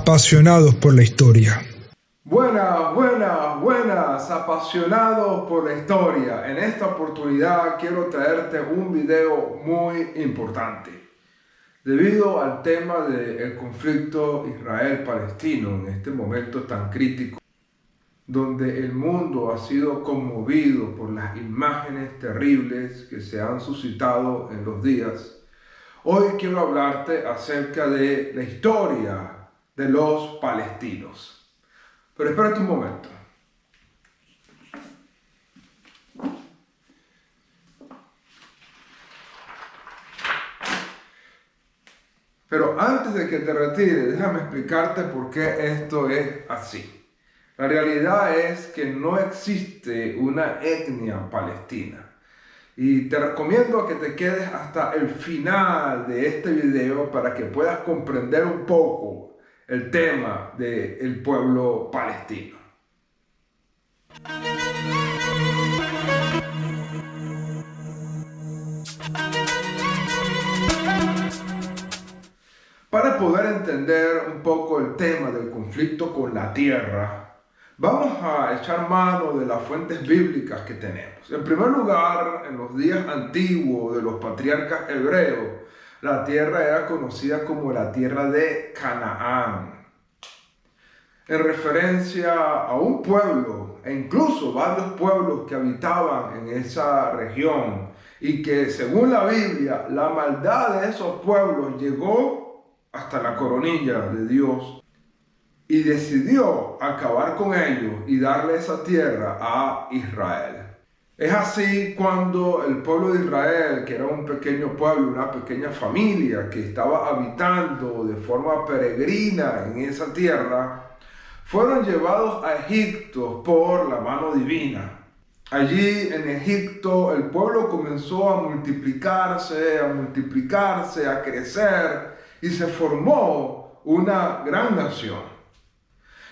apasionados por la historia. Buenas, apasionados por la historia. En esta oportunidad quiero traerte un video muy importante. Debido al tema del conflicto Israel-Palestino en este momento tan crítico, donde el mundo ha sido conmovido por las imágenes terribles que se han suscitado en los días, hoy quiero hablarte acerca de la historia de los palestinos. Pero espérate un momento. Pero antes de que te retires, déjame explicarte por qué esto es así. La realidad es que no existe una etnia palestina. Y te recomiendo que te quedes hasta el final de este video para que puedas comprender un poco el tema del pueblo palestino. Para poder entender un poco el tema del conflicto con la tierra, vamos a echar mano de las fuentes bíblicas que tenemos. En primer lugar, en los días antiguos de los patriarcas hebreos, la tierra era conocida como la tierra de Canaán, en referencia a un pueblo e incluso varios pueblos que habitaban en esa región y que según la Biblia la maldad de esos pueblos llegó hasta la coronilla de Dios y decidió acabar con ellos y darle esa tierra a Israel. Es así cuando el pueblo de Israel, que era un pequeño pueblo, una pequeña familia que estaba habitando de forma peregrina en esa tierra, fueron llevados a Egipto por la mano divina. Allí en Egipto el pueblo comenzó a multiplicarse, a crecer y se formó una gran nación.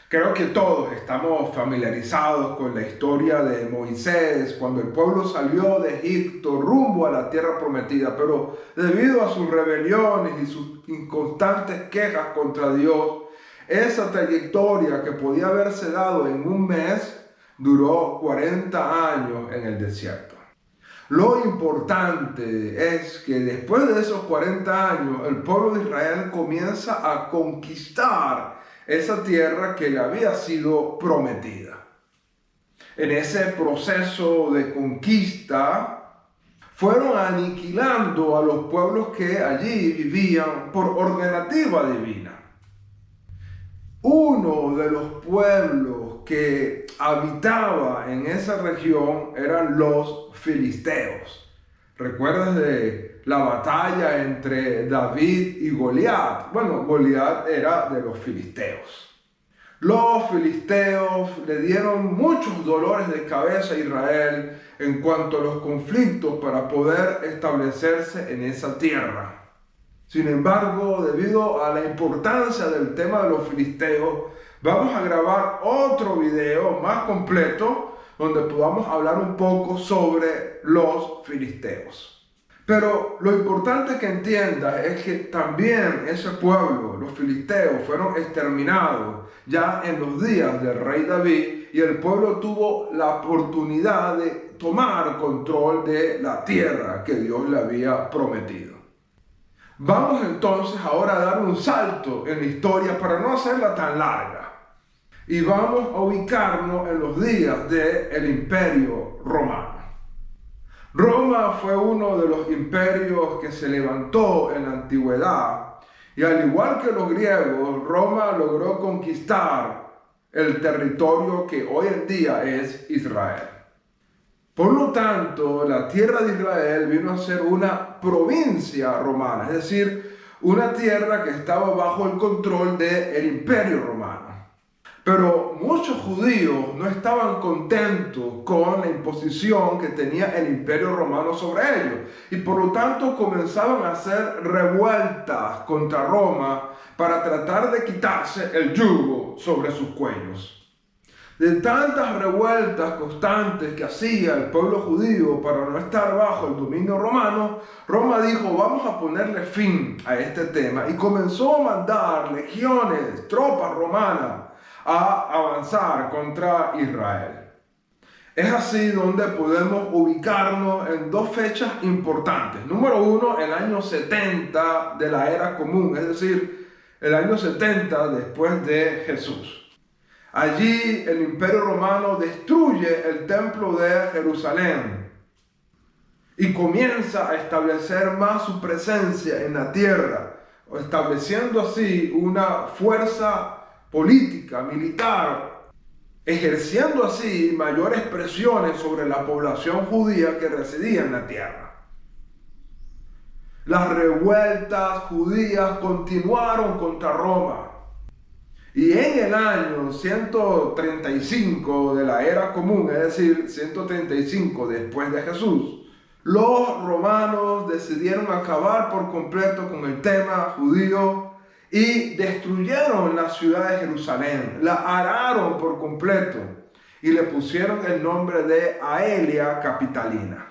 Creo que todos estamos familiarizados con la historia de Moisés, cuando el pueblo salió de Egipto rumbo a la tierra prometida, pero debido a sus rebeliones y sus inconstantes quejas contra Dios, esa trayectoria que podía haberse dado en un mes, duró 40 años en el desierto. Lo importante es que después de esos 40 años, el pueblo de Israel comienza a conquistar esa tierra que le había sido prometida. En ese proceso de conquista, fueron aniquilando a los pueblos que allí vivían por ordenativa divina. Uno de los pueblos que habitaba en esa región eran los filisteos. ¿Recuerdas de la batalla entre David y Goliat? Bueno, Goliat era de los filisteos. Los filisteos le dieron muchos dolores de cabeza a Israel en cuanto a los conflictos para poder establecerse en esa tierra. Sin embargo, debido a la importancia del tema de los filisteos, vamos a grabar otro video más completo donde podamos hablar un poco sobre los filisteos. Pero lo importante que entiendas es que también ese pueblo, los filisteos, fueron exterminados ya en los días del rey David y el pueblo tuvo la oportunidad de tomar control de la tierra que Dios le había prometido. Vamos entonces ahora a dar un salto en la historia para no hacerla tan larga. Y vamos a ubicarnos en los días del Imperio Romano. Roma fue uno de los imperios que se levantó en la antigüedad. Y al igual que los griegos, Roma logró conquistar el territorio que hoy en día es Israel. Por lo tanto, la tierra de Israel vino a ser una provincia romana, es decir, una tierra que estaba bajo el control del Imperio Romano. Pero muchos judíos no estaban contentos con la imposición que tenía el Imperio Romano sobre ellos y por lo tanto comenzaban a hacer revueltas contra Roma para tratar de quitarse el yugo sobre sus cuellos. De tantas revueltas constantes que hacía el pueblo judío para no estar bajo el dominio romano, Roma dijo, vamos a ponerle fin a este tema y comenzó a mandar legiones, tropas romanas a avanzar contra Israel. Es así donde podemos ubicarnos en dos fechas importantes. Número uno, el año 70 de la era común, es decir, el año 70 después de Jesús. Allí el Imperio Romano destruye el templo de Jerusalén y comienza a establecer más su presencia en la tierra, estableciendo así una fuerza política, militar, ejerciendo así mayores presiones sobre la población judía que residía en la tierra. Las revueltas judías continuaron contra Roma. Y en el año 135 de la era común, es decir, 135 después de Jesús, los romanos decidieron acabar por completo con el tema judío y destruyeron la ciudad de Jerusalén, la araron por completo y le pusieron el nombre de Aelia Capitalina.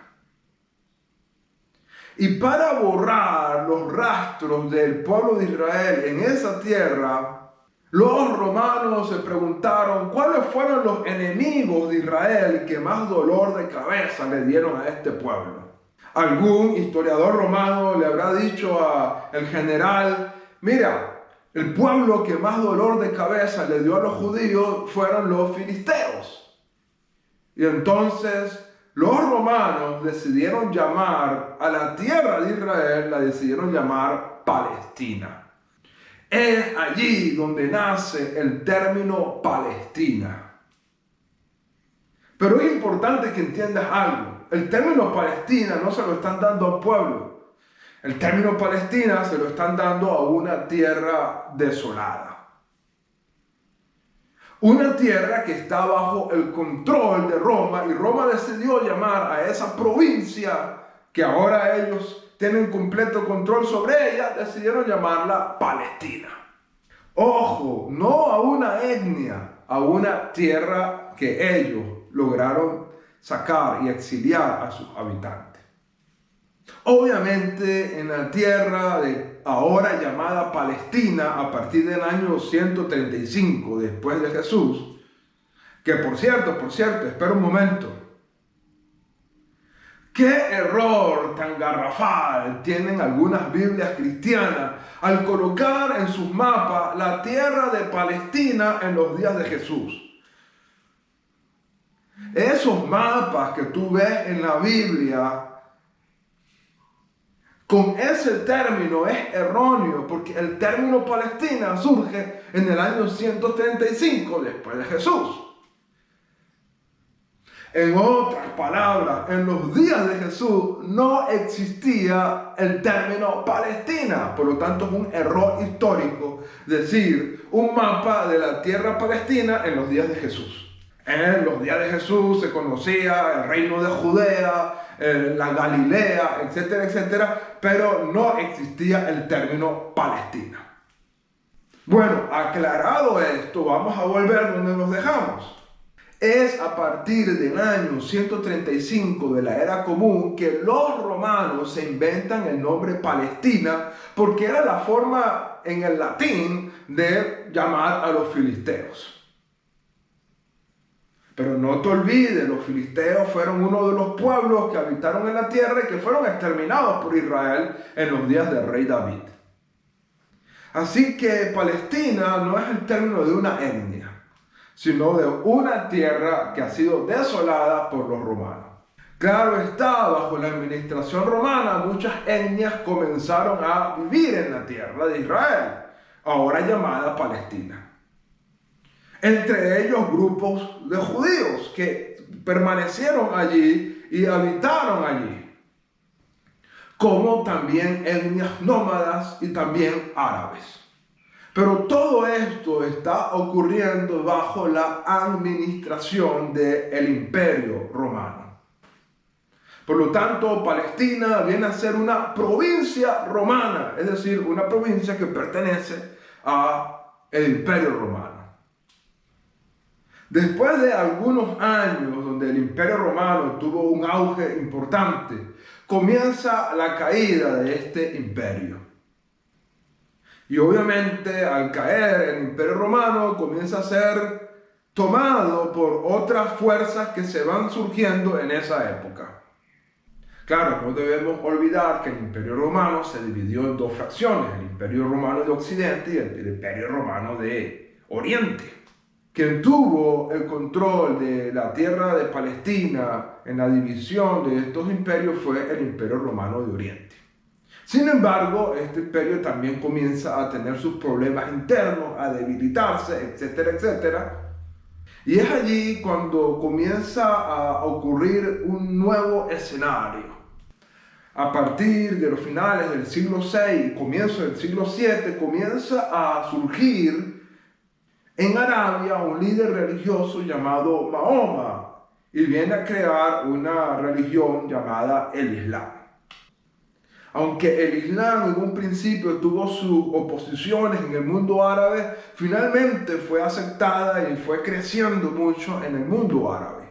Y para borrar los rastros del pueblo de Israel en esa tierra, los romanos se preguntaron cuáles fueron los enemigos de Israel que más dolor de cabeza le dieron a este pueblo. Algún historiador romano le habrá dicho al general, mira, el pueblo que más dolor de cabeza le dio a los judíos fueron los filisteos. Y entonces los romanos decidieron llamar a la tierra de Israel, la decidieron llamar Palestina. Es allí donde nace el término Palestina. Pero es importante que entiendas algo. El término Palestina no se lo están dando a un pueblo. El término Palestina se lo están dando a una tierra desolada. Una tierra que está bajo el control de Roma y Roma decidió llamar a esa provincia que ahora ellos tienen completo control sobre ella, decidieron llamarla Palestina. Ojo, no a una etnia, a una tierra que ellos lograron sacar y exiliar a sus habitantes. Obviamente en la tierra de ahora llamada Palestina, a partir del año 135 después de Jesús, que por cierto, espera un momento. ¿Qué error tan garrafal tienen algunas Biblias cristianas al colocar en sus mapas la tierra de Palestina en los días de Jesús? Esos mapas que tú ves en la Biblia con ese término es erróneo, porque el término Palestina surge en el año 135 después de Jesús. En otras palabras, en los días de Jesús no existía el término Palestina. Por lo tanto, es un error histórico decir un mapa de la tierra palestina en los días de Jesús. En los días de Jesús se conocía el reino de Judea, la Galilea, etcétera, etcétera, pero no existía el término Palestina. Bueno, aclarado esto, vamos a volver donde nos dejamos. Es a partir del año 135 de la era común que los romanos se inventan el nombre Palestina, porque era la forma en el latín de llamar a los filisteos. Pero no te olvides, los filisteos fueron uno de los pueblos que habitaron en la tierra y que fueron exterminados por Israel en los días del rey David. Así que Palestina no es el término de una etnia, sino de una tierra que ha sido desolada por los romanos. Claro está, bajo la administración romana muchas etnias comenzaron a vivir en la tierra de Israel, ahora llamada Palestina. Entre ellos grupos de judíos que permanecieron allí y habitaron allí, como también etnias nómadas y también árabes. Pero todo esto está ocurriendo bajo la administración del Imperio Romano. Por lo tanto, Palestina viene a ser una provincia romana, es decir, una provincia que pertenece al Imperio Romano. Después de algunos años donde el Imperio Romano tuvo un auge importante, comienza la caída de este imperio. Y obviamente al caer el Imperio Romano comienza a ser tomado por otras fuerzas que se van surgiendo en esa época. Claro, no debemos olvidar que el Imperio Romano se dividió en dos fracciones, el Imperio Romano de Occidente y el Imperio Romano de Oriente. Quien tuvo el control de la tierra de Palestina en la división de estos imperios fue el Imperio Romano de Oriente. Sin embargo, este imperio también comienza a tener sus problemas internos, a debilitarse, etcétera, etcétera. Y es allí cuando comienza a ocurrir un nuevo escenario. A partir de los finales del siglo VI y comienzo del siglo VII, comienza a surgir en Arabia un líder religioso llamado Mahoma y viene a crear una religión llamada el Islam. Aunque el Islam en un principio tuvo sus oposiciones en el mundo árabe, finalmente fue aceptada y fue creciendo mucho en el mundo árabe.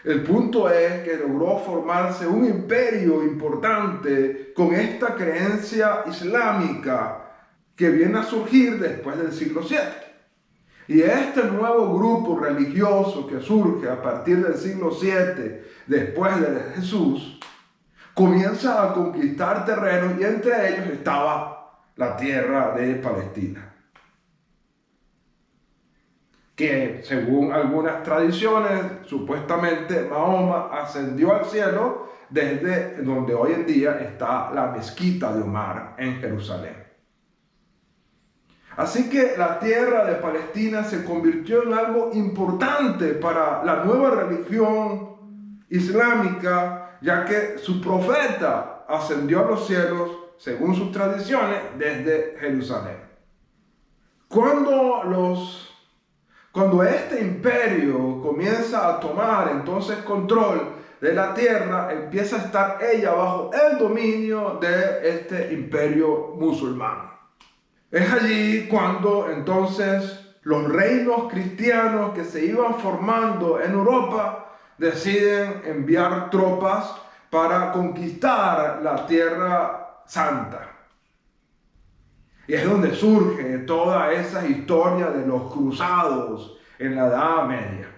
El punto es que logró formarse un imperio importante con esta creencia islámica que viene a surgir después del siglo VII. Y este nuevo grupo religioso que surge a partir del siglo VII, después de Jesús, comienza a conquistar terrenos y entre ellos estaba la tierra de Palestina, que según algunas tradiciones, supuestamente Mahoma ascendió al cielo desde donde hoy en día está la mezquita de Omar en Jerusalén. Así que la tierra de Palestina se convirtió en algo importante para la nueva religión islámica, ya que su profeta ascendió a los cielos, según sus tradiciones, desde Jerusalén. Cuando este imperio comienza a tomar entonces control de la tierra, empieza a estar ella bajo el dominio de este imperio musulmán. Es allí cuando entonces los reinos cristianos que se iban formando en Europa deciden enviar tropas para conquistar la Tierra Santa. Y es donde surge toda esa historia de los cruzados en la Edad Media.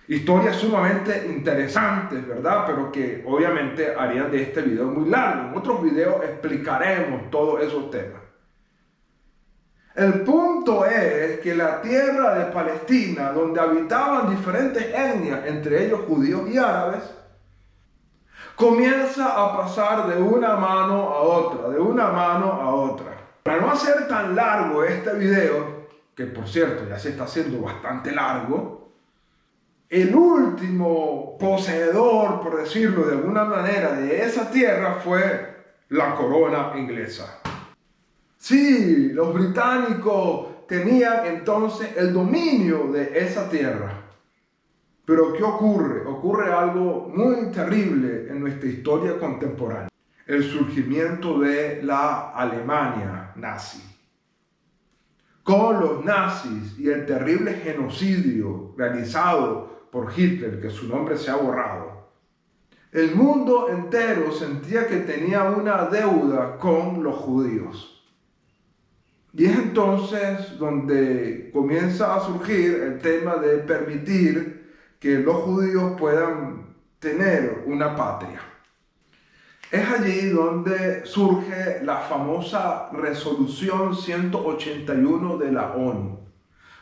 Historias sumamente interesantes, ¿verdad? Pero que obviamente harían de este video muy largo. En otros videos explicaremos todos esos temas. El punto es que la tierra de Palestina, donde habitaban diferentes etnias, entre ellos judíos y árabes, comienza a pasar de una mano a otra, de una mano a otra. Para no hacer tan largo este video, que por cierto ya se está haciendo bastante largo, el último poseedor, por decirlo de alguna manera, de esa tierra fue la corona inglesa. Sí, los británicos tenían entonces el dominio de esa tierra. Pero ¿qué ocurre? Ocurre algo muy terrible en nuestra historia contemporánea. El surgimiento de la Alemania nazi. Con los nazis y el terrible genocidio realizado por Hitler, que su nombre se ha borrado, el mundo entero sentía que tenía una deuda con los judíos. Y es entonces donde comienza a surgir el tema de permitir que los judíos puedan tener una patria. Es allí donde surge la famosa Resolución 181 de la ONU.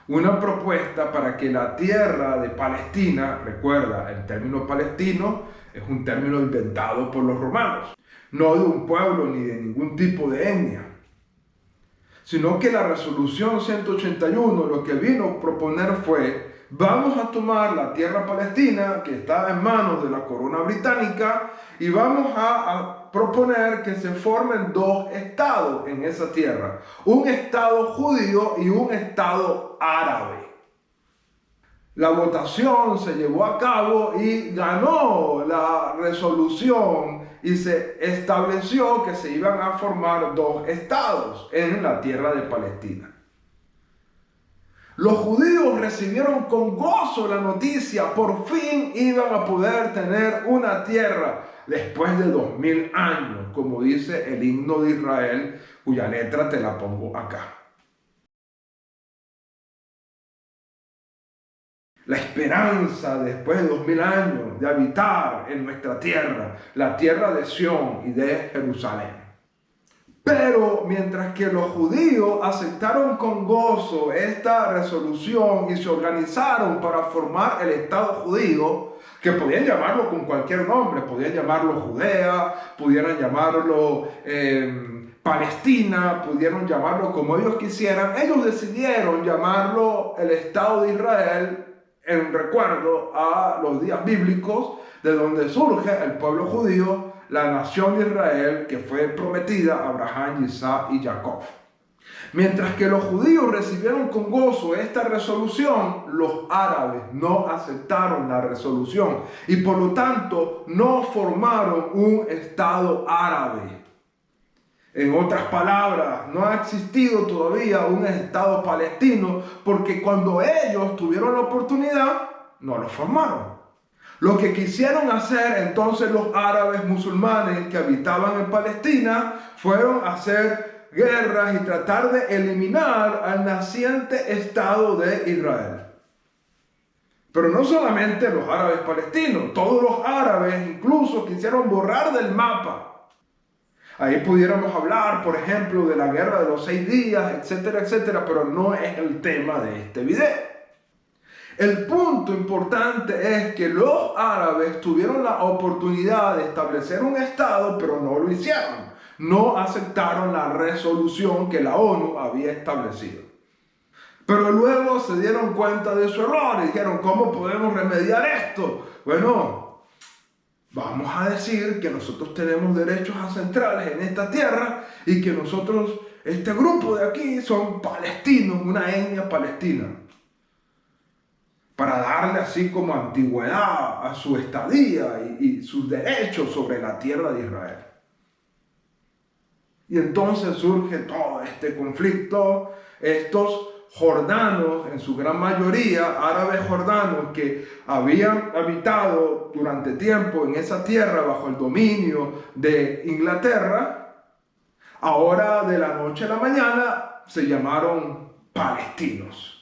Una propuesta para que la tierra de Palestina, recuerda, el término palestino es un término inventado por los romanos, no de un pueblo ni de ningún tipo de etnia, sino que la Resolución 181 lo que vino a proponer fue: vamos a tomar la tierra palestina que está en manos de la corona británica y vamos a proponer que se formen dos estados en esa tierra, un estado judío y un estado árabe. La votación se llevó a cabo y ganó la resolución y se estableció que se iban a formar dos estados en la tierra de Palestina. Los judíos recibieron con gozo la noticia, por fin iban a poder tener una tierra después de 2000 años, como dice el himno de Israel, cuya letra te la pongo acá. La esperanza después de 2000 años de habitar en nuestra tierra, la tierra de Sión y de Jerusalén. Pero mientras que los judíos aceptaron con gozo esta resolución y se organizaron para formar el Estado judío, que podían llamarlo con cualquier nombre, podían llamarlo Judea, pudieran llamarlo Palestina, pudieron llamarlo como ellos quisieran, ellos decidieron llamarlo el Estado de Israel en recuerdo a los días bíblicos de donde surge el pueblo judío, la nación de Israel que fue prometida a Abraham, Isaac y Jacob. Mientras que los judíos recibieron con gozo esta resolución, los árabes no aceptaron la resolución y por lo tanto no formaron un Estado árabe. En otras palabras, no ha existido todavía un Estado palestino porque cuando ellos tuvieron la oportunidad, no lo formaron. Lo que quisieron hacer entonces los árabes musulmanes que habitaban en Palestina fueron hacer guerras y tratar de eliminar al naciente Estado de Israel. Pero no solamente los árabes palestinos, todos los árabes incluso quisieron borrar del mapa. Ahí pudiéramos hablar, por ejemplo, de la guerra de los 6 días, etcétera, etcétera, pero no es el tema de este video. El punto importante es que los árabes tuvieron la oportunidad de establecer un Estado, pero no lo hicieron. No aceptaron la resolución que la ONU había establecido. Pero luego se dieron cuenta de su error y dijeron, ¿cómo podemos remediar esto? Bueno, vamos a decir que nosotros tenemos derechos ancestrales en esta tierra y que nosotros, este grupo de aquí, son palestinos, una etnia palestina. Para darle así como antigüedad a su estadía y sus derechos sobre la tierra de Israel. Y entonces surge todo este conflicto. Estos jordanos, en su gran mayoría, árabes jordanos que habían habitado durante tiempo en esa tierra bajo el dominio de Inglaterra, ahora de la noche a la mañana se llamaron palestinos.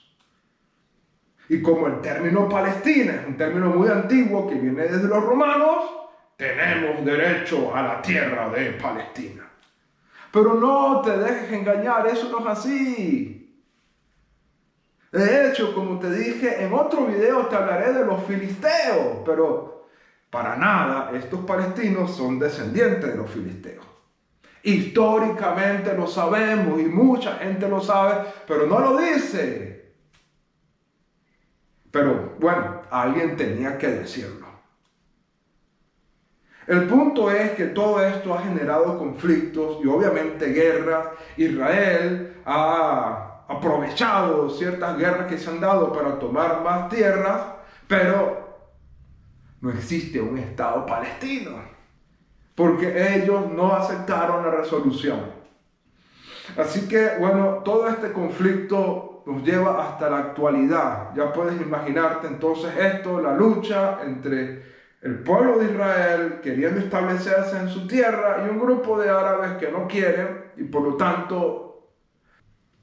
Y como el término Palestina es un término muy antiguo que viene desde los romanos, tenemos derecho a la tierra de Palestina. Pero no te dejes engañar, eso no es así. De hecho, como te dije, en otro video te hablaré de los filisteos, pero para nada estos palestinos son descendientes de los filisteos. Históricamente lo sabemos y mucha gente lo sabe, pero no lo dice. Pero bueno, alguien tenía que decirlo. El punto es que todo esto ha generado conflictos y obviamente guerras. Israel ha aprovechado ciertas guerras que se han dado para tomar más tierras, pero no existe un Estado palestino, porque ellos no aceptaron la resolución. Así que bueno, todo este conflicto nos lleva hasta la actualidad. Ya puedes imaginarte entonces esto, la lucha entre el pueblo de Israel queriendo establecerse en su tierra y un grupo de árabes que no quieren y por lo tanto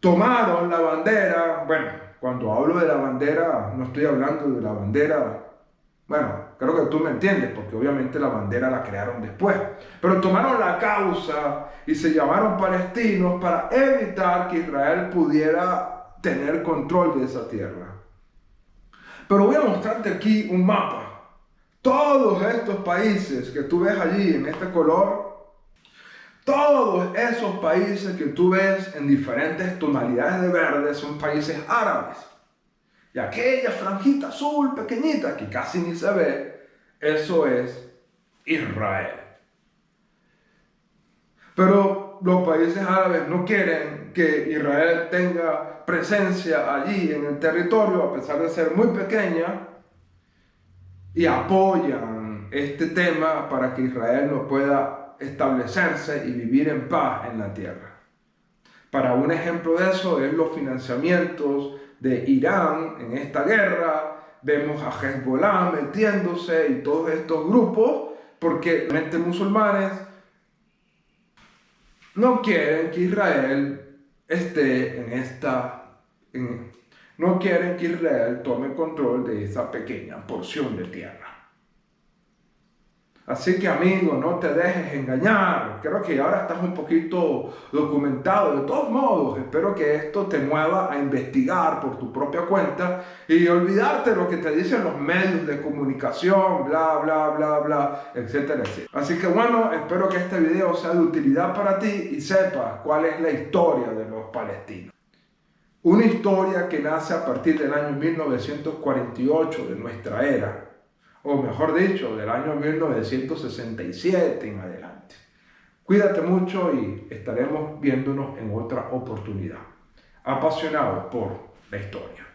tomaron la bandera. Bueno, cuando hablo de la bandera no estoy hablando de la bandera, bueno, creo que tú me entiendes, porque obviamente la bandera la crearon después. Pero tomaron la causa y se llamaron palestinos para evitar que Israel pudiera tener control de esa tierra. Pero voy a mostrarte aquí un mapa. Todos estos países que tú ves allí en este color, todos esos países que tú ves en diferentes tonalidades de verde son países árabes. Y aquella franjita azul pequeñita que casi ni se ve, eso es Israel. Pero los países árabes no quieren que Israel tenga presencia allí en el territorio, a pesar de ser muy pequeña, y apoyan este tema para que Israel no pueda establecerse y vivir en paz en la tierra. Para un ejemplo de eso es los financiamientos de Irán en esta guerra, vemos a Hezbollah metiéndose y todos estos grupos, porque realmente musulmanes no quieren que Israel esté no quieren que Israel tome control de esa pequeña porción de tierra. Así que amigo, no te dejes engañar. Creo que ahora estás un poquito documentado. De todos modos, espero que esto te mueva a investigar por tu propia cuenta y olvidarte de lo que te dicen los medios de comunicación, bla, bla, bla, bla, etcétera, etcétera. Así que bueno, espero que este video sea de utilidad para ti y sepas cuál es la historia de los palestinos. Una historia que nace a partir del año 1948 de nuestra era, o mejor dicho, del año 1967 en adelante. Cuídate mucho y estaremos viéndonos en otra oportunidad. Apasionado por la historia.